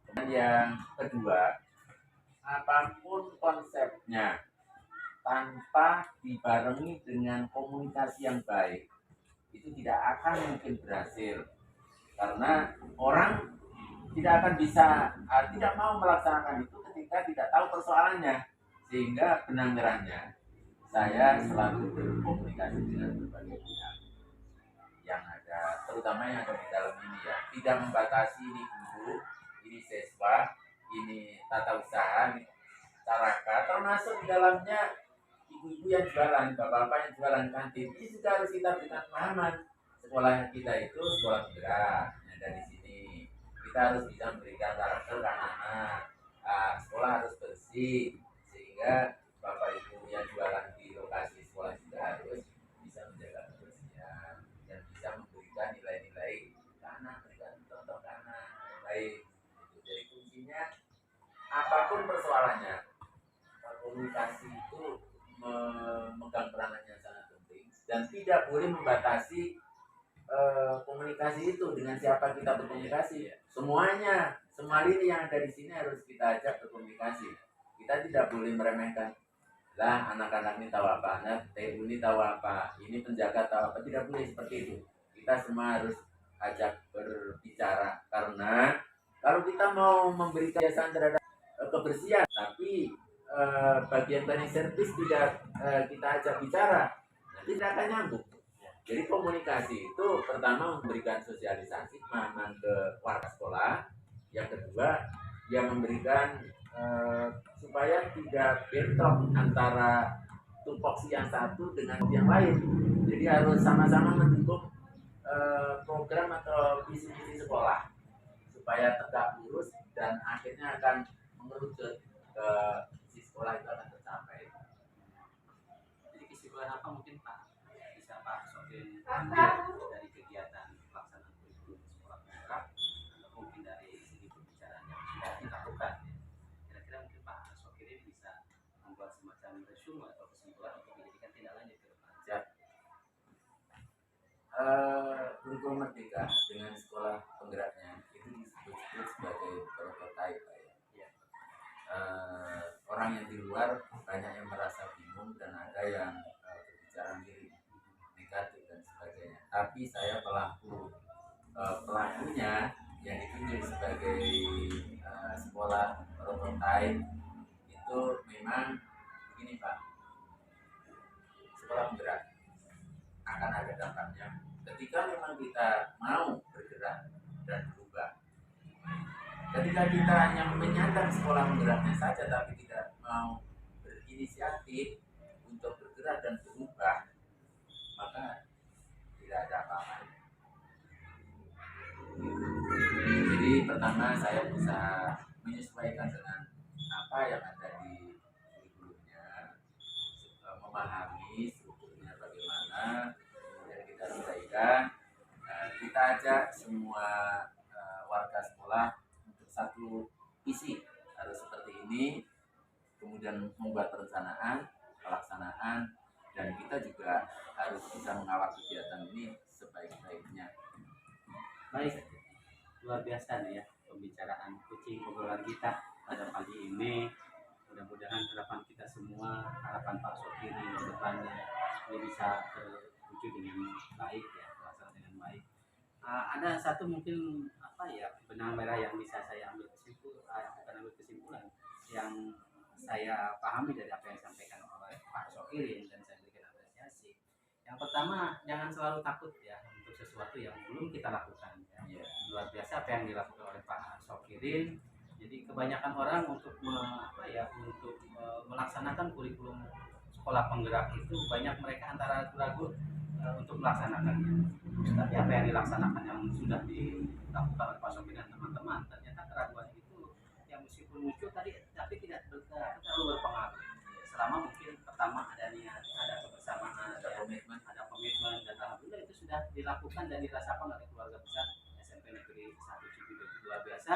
Dan yang kedua, apapun konsepnya tanpa dibarengi dengan komunikasi yang baik itu tidak akan mungkin berhasil, karena orang tidak akan bisa tidak mau melaksanakan itu ketika tidak tahu persoalannya. Sehingga benang merahnya saya selalu berkomunikasi dengan berbagai pihak yang ada, terutama yang ada di dalam ini ya, tidak membatasi ini guru, ini siswa, ini tata usaha, ini caraka, termasuk di dalamnya ibu-ibu yang jualan, bapak-bapak yang jualan kantin. Ini juga harus kita berikan pemahaman. Sekolah kita itu sekolah penggerak. Nah, dari sini kita harus bisa memberikan karakter ke anak-anak. Sekolah harus bersih, sehingga bapak ibu yang jualan di lokasi sekolah juga harus bisa menjaga kebersihan dan bisa memberikan nilai-nilai ke anak, memberikan contoh ke anak yang baik. Jadi kuncinya apapun persoalannya, komunikasi itu memegang peranan yang sangat penting dan tidak boleh membatasi komunikasi itu dengan siapa kita berkomunikasi. Semuanya, semua lini yang ada di sini harus kita ajak berkomunikasi. Kita tidak boleh meremehkan lah anak-anak ini tahu apa, anak TU ini tahu apa, ini penjaga tahu apa. Tidak boleh seperti itu. Kita semua harus ajak berbicara, karena kalau kita mau memberikan jasa terhadap kebersihan tapi bagian cleaning service tidak kita ajak bicara, nanti tidak akan nyambung. Jadi komunikasi itu pertama memberikan sosialisasi pemahaman ke warga sekolah, yang kedua dia memberikan supaya tidak bentrok antara tupoksi yang satu dengan yang lain. Jadi harus sama-sama mendukung program atau visi-misi sekolah supaya tegak lurus dan akhirnya akan mengerucut ke si sekolah itu akan tercapai. Jadi kesimpulan apa mungkin Pak bisa Pak Sokirin ambil dari kegiatan pelaksanaan kurikulum sekolah penggerak atau mungkin dari segi pembicaraan yang sudah dilakukan ya? Kira-kira mungkin Pak Sokirin bisa membuat semacam resume atau kesimpulan untuk menjadikan tindak lanjut ke depan. Kurikulum Merdeka dengan sekolah penggeraknya itu disebut sebagai prototipe, ya. Orang yang di luar banyak yang merasa bingung dan ada yang berbicara miring, negatif dan sebagainya. Tapi saya pelakunya yang ditunjuk sebagai sekolah prototipe itu memang begini Pak, sekolah penggerak akan ada dampaknya ketika memang kita mau bergerak dan berubah. Ketika kita hanya menyandang sekolah penggeraknya saja tapi tidak mau inisiatif untuk bergerak dan berubah, maka tidak ada apa-apa. Jadi pertama saya bisa menyesuaikan dengan apa yang ada di kurikulumnya, memahami strukturnya bagaimana, kemudian kita selesaikan. Kita ajak semua warga sekolah untuk satu visi harus seperti ini, kemudian membuat perencanaan, pelaksanaan, dan kita juga harus bisa mengawal kegiatan ini sebaik-baiknya. Baik, luar biasa nih ya pembicaraan kucing obrolan kita pada pagi ini. Mudah-mudahan harapan kita semua, harapan Pak Sokiri ke depannya ini bisa terwujud dengan baik ya, terlaksana dengan baik. Ada satu mungkin apa ya benang merah yang bisa saya ambil kesimpulan yang saya pahami dari apa yang disampaikan oleh Pak Sokiri dan saya berikan apresiasi. Yang pertama, jangan selalu takut ya untuk sesuatu yang belum kita lakukan ya. Luar biasa apa yang dilakukan oleh Pak Sokirin. Jadi kebanyakan orang untuk melaksanakan kurikulum sekolah penggerak itu banyak mereka antara ragu-ragu untuk melaksanakannya. Tapi apa yang dilaksanakan yang sudah dilakukan oleh Pak Sokirin dan teman-teman, ternyata keraguan itu yang meskipun muncul tadi tapi tidak terlalu berpengaruh. Selama mungkin pertama ada niat, ada kebersamaan, ada komitmen, dan alhamdulillah itu sudah dilakukan dan dirasakan oleh keluarga besar SMP Negeri 1 Cibinong. Luar biasa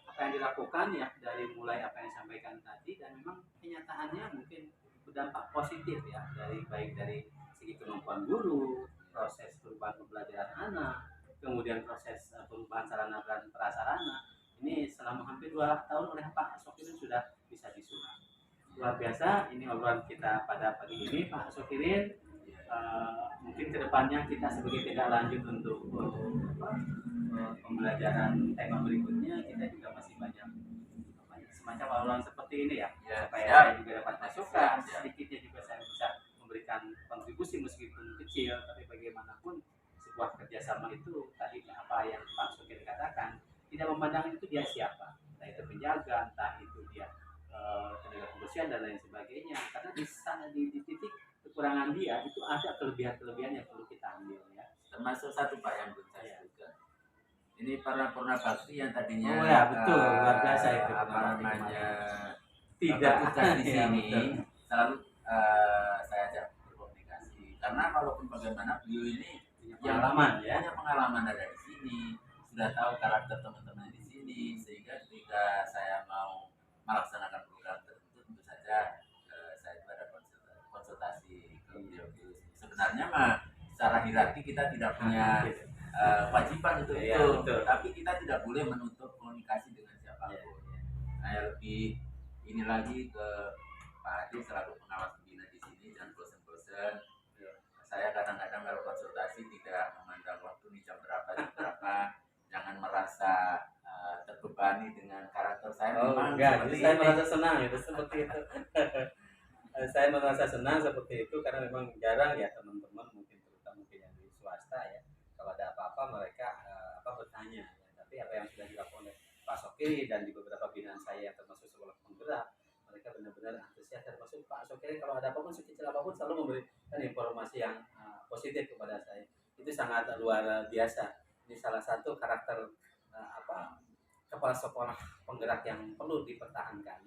apa yang dilakukan ya, dari mulai apa yang disampaikan tadi, dan memang kenyataannya mungkin berdampak positif ya, baik dari segi kemampuan guru, proses perubahan pembelajaran anak, kemudian proses perubahan sarana dan prasarana. Ini selama hampir 2 tahun oleh Pak Sokirin sudah bisa disusun. Luar biasa ini obrolan kita pada pagi ini Pak Sokirin. Mungkin kedepannya kita sebagai tindak lanjut untuk pembelajaran tema berikutnya, kita juga masih banyak semacam obrolan seperti ini ya, supaya saya juga dapat masukan sedikitnya, juga saya bisa memberikan kontribusi meskipun kecil, tapi bagaimanapun sebuah kerjasama itu tadi apa yang Pak Sokirin katakan, tidak memandang itu dia siapa, entah itu penjaga, entah itu dia tenaga kebersihan dan lain sebagainya, karena di titik kekurangan dia itu ada kelebihan-kelebihan yang perlu kita ambil ya. Termasuk satu Pak yang belum saya sebutkan. Ini para purna bakti yang tadinya betul, luar biasa itu tidak tugas di sini, selalu saya ajak berkomunikasi, karena walaupun bagaimana beliau ini punya pengalaman ada di sini, sudah tahu karakter teman-teman di sini, sehingga ketika saya mau melaksanakan program tertentu tentu saja saya juga ada konsultasi ke beliau. Sebenarnya mah secara hierarki kita tidak punya kewajiban untuk itu, tapi kita tidak boleh menutup komunikasi dengan siapapun. Saya lebih ini lagi ke Pak Adi selaku pengawas pembina di sini, jangan bosan-bosan. Saya kadang-kadang kalau konsultasi tidak memandang waktu ini jam berapa, jangan merasa terbebani dengan karakter saya. Saya merasa senang itu seperti itu. Saya merasa senang seperti itu karena memang jarang ya teman-teman, mungkin terutama yang di swasta ya, kalau ada apa-apa mereka bertanya ya. Tapi apa yang sudah dilakukan oleh Pak Sokiri dan di beberapa binaan saya yang termasuk sekolah penggerak, mereka benar-benar antusias, termasuk Pak Sokiri kalau ada apapun, sekecil apapun selalu memberikan informasi yang positif kepada saya. Itu sangat luar biasa. Ini salah satu karakter kepala sekolah penggerak yang perlu dipertahankan.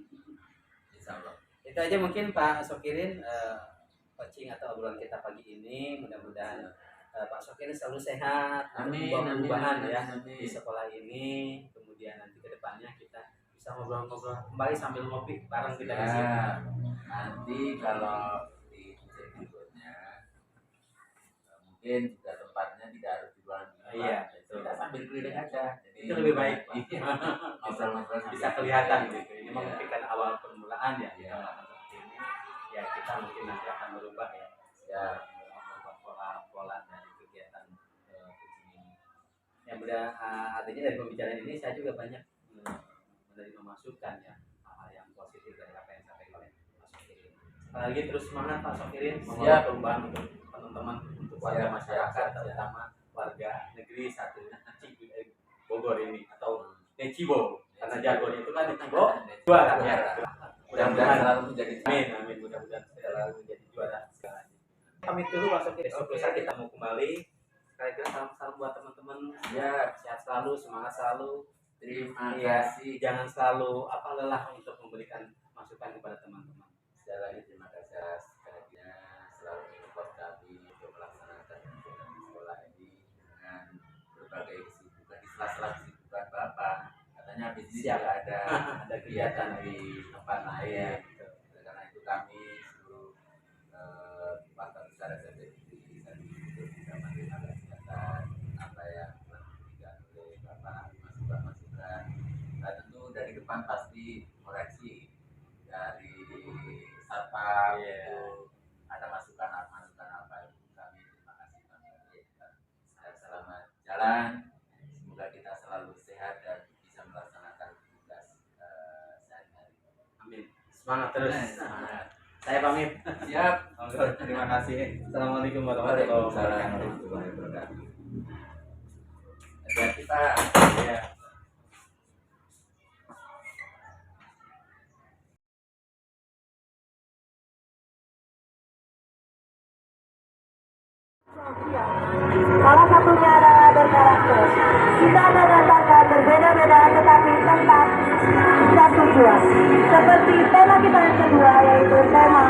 Insyaallah. Itu aja mungkin Pak Sokirin coaching atau obrolan kita pagi ini. Mudah-mudahan Pak Sokirin selalu sehat, perubahan ya di sekolah ini. Kemudian nanti kedepannya kita bisa ngobrol-ngobrol kembali sambil ngopi bareng kita di sini. Nanti kalau di musim berikutnya mungkin juga tempatnya tidak harus di ruangan kita sambil keliling aja. Jadi itu lebih baik Pak. Ngobrol-ngobrol bisa kelihatan gitu. Ini mungkin kan awal permulaan ya. Ya kita mungkin nanti akan merubah ya pola dari kegiatan coaching ini. Yang artinya dari pembicaraan ini saya juga banyak menerima masukan ya, hal yang positif dari apa yang disampaikan oleh Pak Sokirin. Sekali lagi terus semangat Pak Sokirin, membawa perubahan untuk teman-teman, untuk warga masyarakat, terutama warga negeri 1 Bogor ini atau Necibo, karena jargon itu kan Necibo, dua rakyat. Mudah-mudahan selalu menjadi Amin, mudah-mudahan selalu menjadi juara segalanya. Pamit dulu, masuk ke besok lusa kita mau kembali. Kira-kira salam-salam buat teman-teman. ya. Sehat selalu, semangat selalu. Terima Iya, kasih. jangan selalu lelah untuk memberikan masukan kepada teman-teman. Sekali lagi terima kasih atas kehadirannya, selalu support kami untuk melaksanakan kegiatan di sekolah ini dengan berbagai kesibukan di sela-sela kesibukan Bapak. Katanya habis ini Siap. juga ada Ada kegiatan di tempat lain. Iya. Oleh karena itu kami seluruh warga besar SMPTI bisa menerima kegiatan apa yang telah diberikan oleh Bapak, masukan-masukan. Nah, tentu dari depan pasti koreksi dari satpam Iya. itu ada masukan apa itu kami terima kasih banget. Selamat jalan, semoga kita selalu sehat dan bisa melaksanakan tugas sehari-hari. Amin. Semangat terus. Semangat. Saya pamit. Siap. Terima kasih. Assalamualaikum warahmatullahi Waalaikumsalam wabarakatuh. warahmatullahi wabarakatuh. Hati-hati Pak. Iya. Salah satunya adalah berkarakter. Kita mengatakan berbeda-beda tetapi tetap satu tujuan. Seperti tema kita yang kedua yaitu tema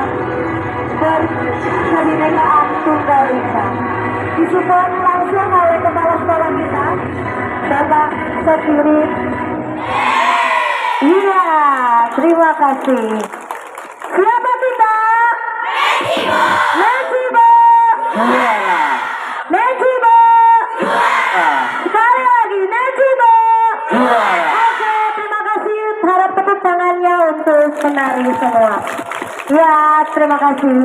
kebinekaan tunggal ika. Disupport langsung oleh kepala sekolah kita, Bapak Sekirit. Iya, terima kasih. Siapa kita? Mejibo. Nejibo. Sekali lagi Nejibo. Oke, terima kasih. Harap tepuk tangannya untuk penari semua. Ya, terima kasih.